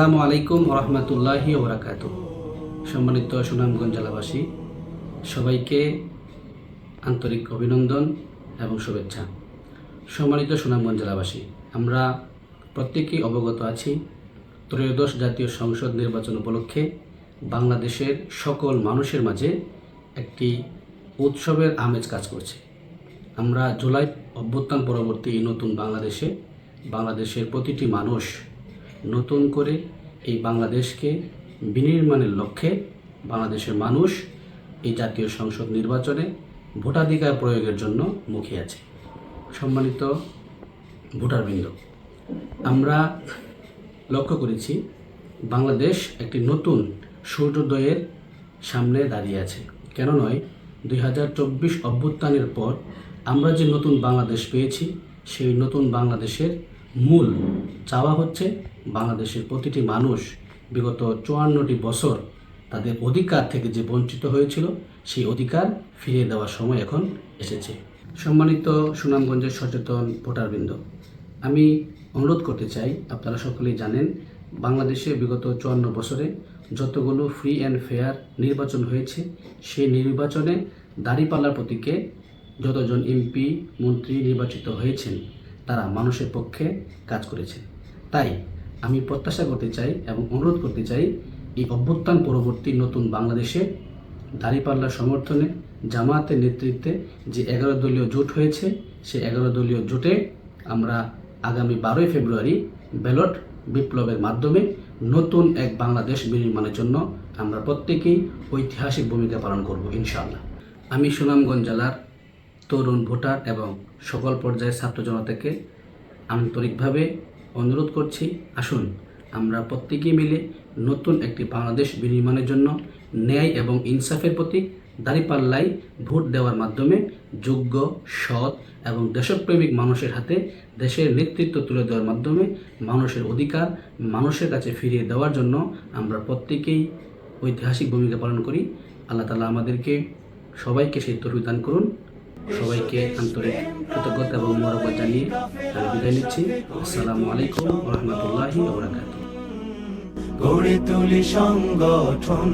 আসসালামু আলাইকুম রহমতুল্লাহি ওবরাকাতু। সম্মানিত সুনামগঞ্জ জেলাবাসী, সবাইকে আন্তরিক অভিনন্দন এবং শুভেচ্ছা। সম্মানিত সুনামগঞ্জ জেলাবাসী, আমরা প্রত্যেকেই অবগত আছি ত্রয়োদশ জাতীয় সংসদ নির্বাচন উপলক্ষে বাংলাদেশের সকল মানুষের মাঝে একটি উৎসবের আমেজ কাজ করছে। আমরা জুলাই অভ্যুত্থান পরবর্তী এই নতুন বাংলাদেশের প্রতিটি মানুষ নতুন করে এই বাংলাদেশকে বিনির্মাণের লক্ষ্যে বাংলাদেশের মানুষ এই জাতীয় সংসদ নির্বাচনে ভোটাধিকার প্রয়োগের জন্য মুখিয়ে আছে। সম্মানিত ভোটারবৃন্দ, আমরা লক্ষ্য করেছি বাংলাদেশ একটি নতুন সূর্যোদয়ের সামনে দাঁড়িয়ে আছে। কেন নয়, 2024 অভ্যুত্থানের পর আমরা যে নতুন বাংলাদেশ পেয়েছি, সেই নতুন বাংলাদেশের মূল চাওয়া হচ্ছে বাংলাদেশের প্রতিটি মানুষ বিগত 54টি বছর তাদের অধিকার থেকে যে বঞ্চিত হয়েছিল, সেই অধিকার ফিরিয়ে দেওয়ার সময় এখন এসেছে। সম্মানিত সুনামগঞ্জের সচেতন ভোটারবৃন্দ, আমি অনুরোধ করতে চাই, আপনারা সকলেই জানেন বাংলাদেশে বিগত 54 বছরে যতগুলো ফ্রি অ্যান্ড ফেয়ার নির্বাচন হয়েছে, সেই নির্বাচনে দাঁড়িপাল্লার প্রতীকে যতজন এমপি মন্ত্রী নির্বাচিত হয়েছেন তারা মানুষের পক্ষে কাজ করেছেন। তাই আমি প্রত্যাশা করতে চাই এবং অনুরোধ করতে চাই, এই অভ্যুত্থান পরবর্তী নতুন বাংলাদেশে দাঁড়িপাল্লার সমর্থনে জামায়াতের নেতৃত্বে যে 11 দলীয় জোট হয়েছে, সেই 11 দলীয় জোটে আমরা আগামী 12 ফেব্রুয়ারি ব্যালট বিপ্লবের মাধ্যমে নতুন এক বাংলাদেশ বিনির্মাণের জন্য আমরা প্রত্যেকেই ঐতিহাসিক ভূমিকা পালন করব ইনশাআল্লাহ। আমি সুনামগঞ্জ জেলার তরুণ ভোটার এবং সকল পর্যায়ের ছাত্র জনতাকে আন্তরিকভাবে অনুরোধ করছি, আসুন আমরা প্রত্যেকেই মিলে নতুন একটি বাংলাদেশ বিনির্মাণের জন্য ন্যায় এবং ইনসাফের প্রতীক দাঁড়িপাল্লায় ভোট দেওয়ার মাধ্যমে যোগ্য, সৎ এবং দেশপ্রেমিক মানুষের হাতে দেশের নেতৃত্ব তুলে দেওয়ার মাধ্যমে মানুষের অধিকার মানুষের কাছে ফিরিয়ে দেওয়ার জন্য আমরা প্রত্যেকেই ঐতিহাসিক ভূমিকা পালন করি। আল্লাহ তাআলা আমাদেরকে সবাইকে সেই তৌফিক দান করুন। সবাইকে আন্তরিক কৃতজ্ঞতা এবং মোবারকবাদ জানিয়ে আমি বিদায় নিচ্ছি। আসসালামু আলাইকুম রহমতুল্লাহি ওয়া বারাকাতুহু। গড়ে তুলি সংগঠন।